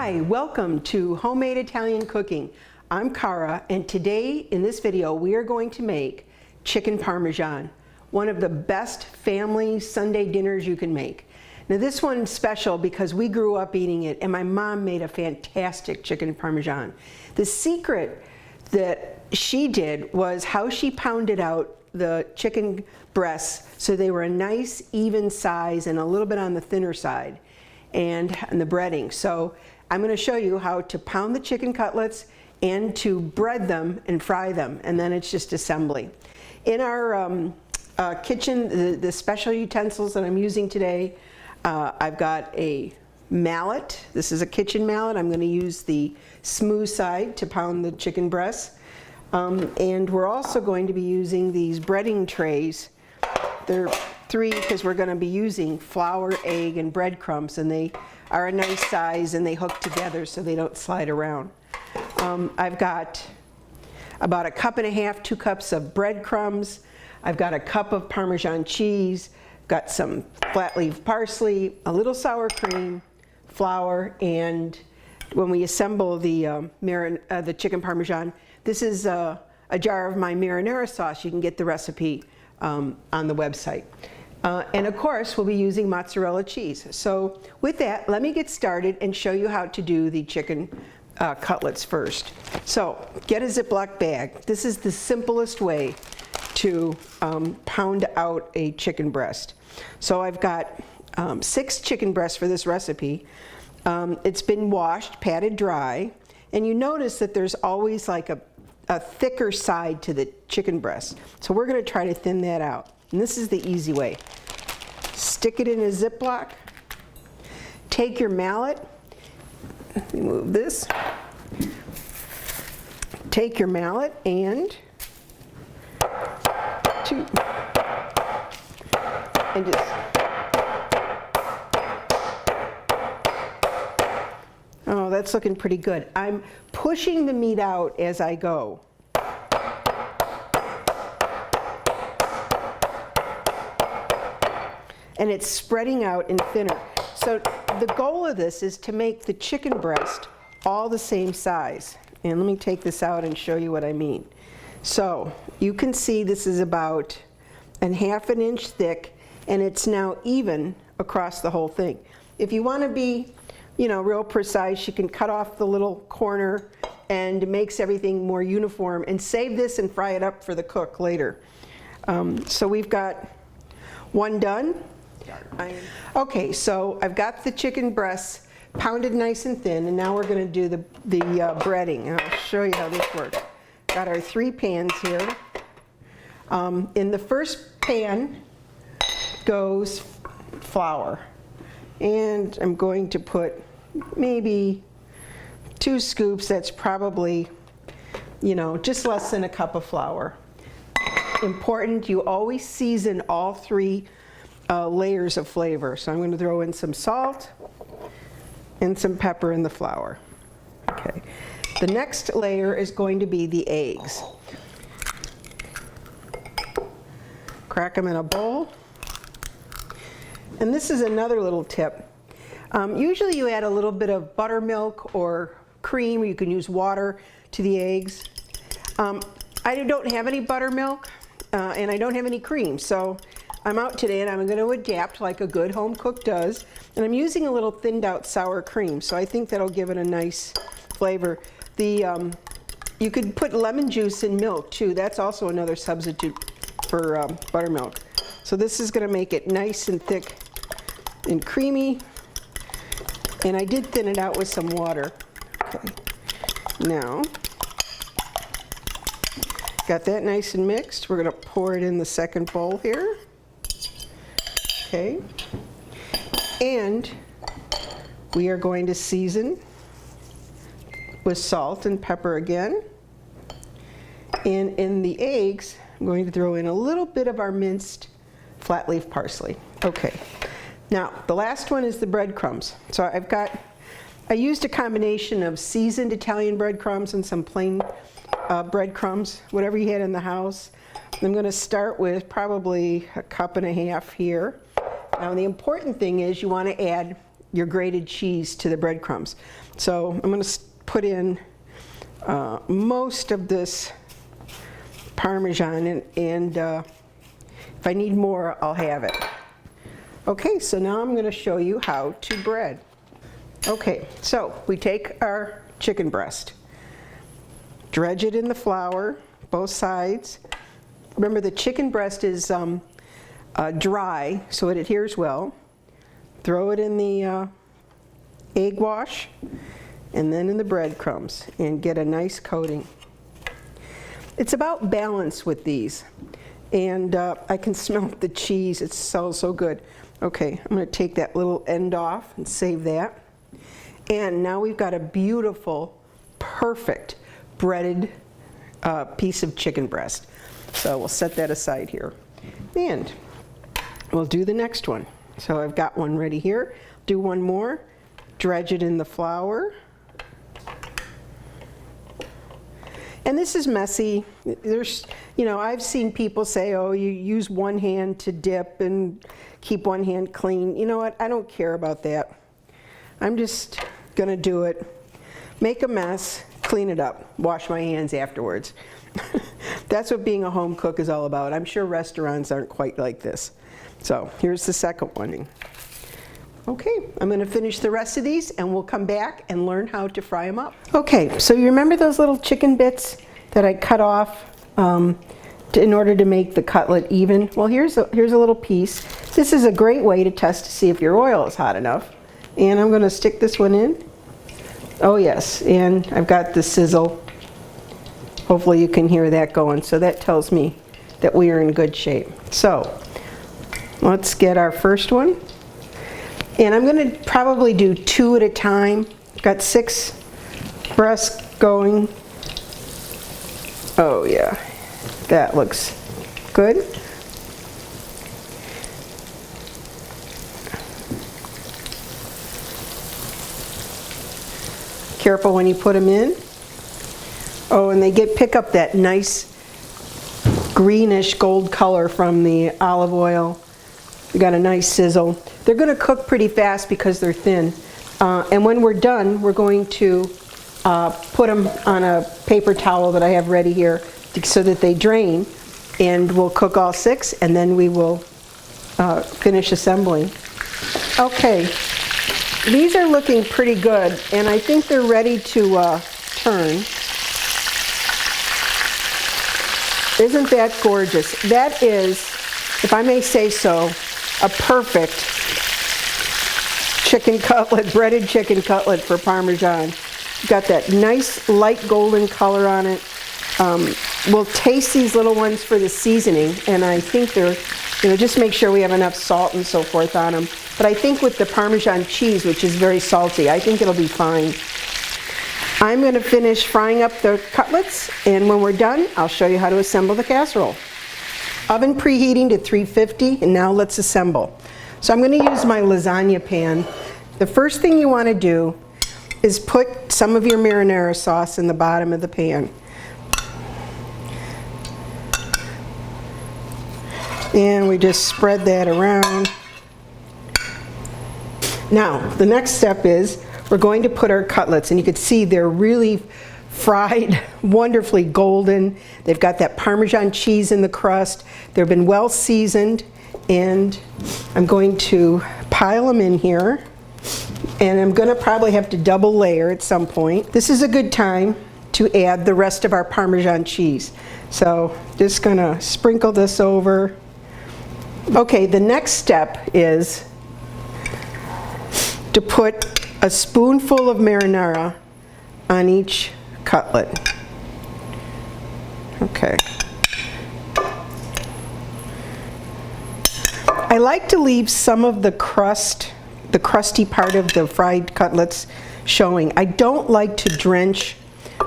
Hi, welcome to Homemade Italian Cooking. I'm Cara, and today in this video we are going to make chicken parmesan, one of the best family Sunday dinners you can make. Now this one's special because we grew up eating it and my mom made a fantastic chicken parmesan. The secret that she did was how she pounded out the chicken breasts so they were a nice even size and a little bit on the thinner side, and the breading. So I'm going to show you how to pound the chicken cutlets and to bread them and fry them, and then it's just assembly. In our kitchen, the special utensils that I'm using today, I've got a mallet. This is a kitchen mallet. I'm going to use the smooth side to pound the chicken breasts. And we're also going to be using these breading trays. They're 3 because we're going to be using flour, egg, and breadcrumbs, and they are a nice size and they hook together so they don't slide around. I've got about 1.5 cups, 2 cups of breadcrumbs. I've got 1 cup of Parmesan cheese, got some flat leaf parsley, a little sour cream, flour, and when we assemble the chicken Parmesan, this is a jar of my marinara sauce. You can get the recipe on the website. And of course, we'll be using mozzarella cheese. So with that, let me get started and show you how to do the chicken cutlets first. So get a Ziploc bag. This is the simplest way to pound out a chicken breast. So I've got 6 chicken breasts for this recipe. It's been washed, patted dry, and you notice that there's always like a thicker side to the chicken breast. So we're going to try to thin that out. And this is the easy way. Stick it in a Ziploc. Take your mallet. Remove this. Take your mallet and just oh, that's looking pretty good. I'm pushing the meat out as I go. And it's spreading out and thinner. So the goal of this is to make the chicken breast all the same size. And let me take this out and show you what I mean. So you can see this is about 1/2 inch thick, and it's now even across the whole thing. If you want to be, you know, real precise, you can cut off the little corner, and it makes everything more uniform, and save this and fry it up for the cook later. So we've got one done. Okay, so I've got the chicken breasts pounded nice and thin, and now we're going to do the breading. And I'll show you how this works. Got our 3 pans here. In the first pan goes flour, and I'm going to put maybe 2 scoops. That's probably, you know, just less than 1 cup of flour. Important, you always season all 3 layers of flavor. So I'm going to throw in some salt and some pepper in the flour. Okay. The next layer is going to be the eggs. Crack them in a bowl. And this is another little tip. Usually you add a little bit of buttermilk or cream, or you can use water to the eggs. I don't have any buttermilk and I don't have any cream, so I'm out today and I'm going to adapt like a good home cook does. And I'm using a little thinned out sour cream, so I think that'll give it a nice flavor. You could put lemon juice in milk too. That's also another substitute for buttermilk. So this is going to make it nice and thick and creamy. And I did thin it out with some water. Okay. Now, got that nice and mixed. We're going to pour it in the second bowl here. Okay. And we are going to season with salt and pepper again. And in the eggs, I'm going to throw in a little bit of our minced flat leaf parsley. Okay. Now, the last one is the breadcrumbs. So I used a combination of seasoned Italian breadcrumbs and some plain breadcrumbs, whatever you had in the house. I'm going to start with probably 1.5 cups here. Now the important thing is you want to add your grated cheese to the breadcrumbs. So I'm going to put in most of this Parmesan, and if I need more, I'll have it. Okay, so now I'm going to show you how to bread. Okay, so we take our chicken breast, dredge it in the flour, both sides. Remember, the chicken breast is dry, so it adheres well. Throw it in the egg wash and then in the breadcrumbs and get a nice coating. It's about balance with these, and I can smell the cheese. It's so good. Okay, I'm going to take that little end off and save that. And now we've got a beautiful, perfect breaded piece of chicken breast. So we'll set that aside here. And we'll do the next one. So I've got one ready here. Do one more. Dredge it in the flour. And this is messy. There's, I've seen people say, oh, you use one hand to dip and keep one hand clean. You know what? I don't care about that. I'm just going to do it, make a mess, clean it up, wash my hands afterwards. That's what being a home cook is all about. I'm sure restaurants aren't quite like this. So here's the second one. Okay, I'm going to finish the rest of these and we'll come back and learn how to fry them up. Okay, so you remember those little chicken bits that I cut off in order to make the cutlet even? Well, here's a little piece. This is a great way to test to see if your oil is hot enough. And I'm going to stick this one in. Oh yes, and I've got the sizzle. Hopefully you can hear that going. So that tells me that we are in good shape. So let's get our first one. And I'm going to probably do 2 at a time. Got 6 breasts going. Oh yeah, that looks good. Careful when you put them in. Oh, and they pick up that nice greenish gold color from the olive oil. You got a nice sizzle. They're going to cook pretty fast because they're thin. And when we're done, we're going to put them on a paper towel that I have ready here so that they drain. And we'll cook all 6, and then we will finish assembling. Okay. These are looking pretty good, and I think they're ready to turn. Isn't that gorgeous? That is, if I may say so, a perfect chicken cutlet, breaded chicken cutlet for Parmesan. Got that nice light golden color on it. We'll taste these little ones for the seasoning, and I think they're, just make sure we have enough salt and so forth on them. But I think with the Parmesan cheese, which is very salty, I think it'll be fine. I'm going to finish frying up the cutlets, and when we're done, I'll show you how to assemble the casserole. Oven preheating to 350, and now let's assemble. So I'm going to use my lasagna pan. The first thing you want to do is put some of your marinara sauce in the bottom of the pan. And we just spread that around. Now, the next step is we're going to put our cutlets, and you can see they're really fried, wonderfully golden. They've got that Parmesan cheese in the crust. They've been well seasoned, and I'm going to pile them in here. And I'm going to probably have to double layer at some point. This is a good time to add the rest of our Parmesan cheese. So just going to sprinkle this over. Okay, the next step is to put a spoonful of marinara on each cutlet. Okay. I like to leave some of the crust, the crusty part of the fried cutlets showing. I don't like to drench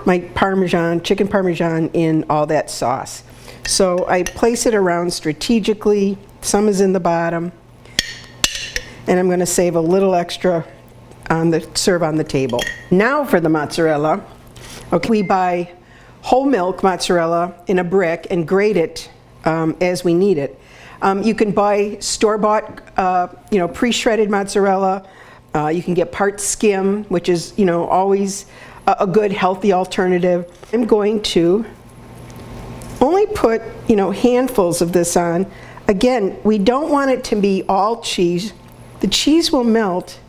my Parmesan, chicken Parmesan in all that sauce. So I place it around strategically. Some is in the bottom. And I'm going to save a little extra serve on the table. Now for the mozzarella. Okay, we buy whole milk mozzarella in a brick and grate it as we need it. You can buy store-bought, pre-shredded mozzarella, You can get part skim, which is, you know, always a good healthy alternative. I'm going to only put, you know, handfuls of this on. Again, we don't want it to be all cheese. The cheese will melt.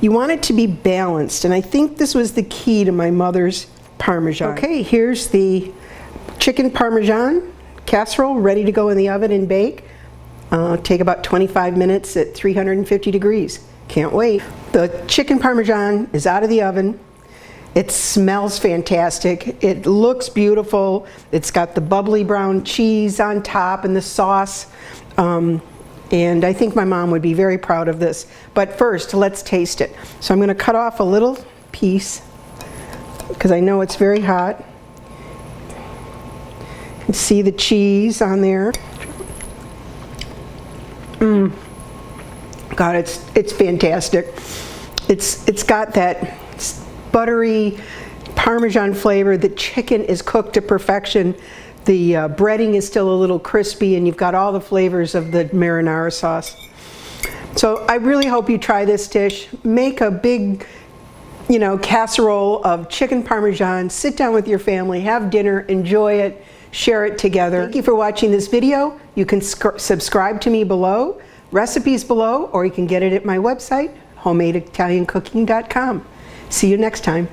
You want it to be balanced, and I think this was the key to my mother's Parmesan. Okay, here's the chicken Parmesan casserole ready to go in the oven and bake. Take about 25 minutes at 350 degrees. Can't wait. The chicken Parmesan is out of the oven. It smells fantastic. It looks beautiful. It's got the bubbly brown cheese on top and the sauce. And I think my mom would be very proud of this. But first, let's taste it. So I'm going to cut off a little piece because I know it's very hot. You can see the cheese on there. God, it's fantastic. It's got that buttery Parmesan flavor. The chicken is cooked to perfection. The breading is still a little crispy, and you've got all the flavors of the marinara sauce. So I really hope you try this dish. Make a big, you know, casserole of chicken Parmesan. Sit down with your family, have dinner, enjoy it, share it together. Thank you for watching this video. You can subscribe to me below, recipes below, or you can get it at my website, HomemadeItalianCooking.com. See you next time.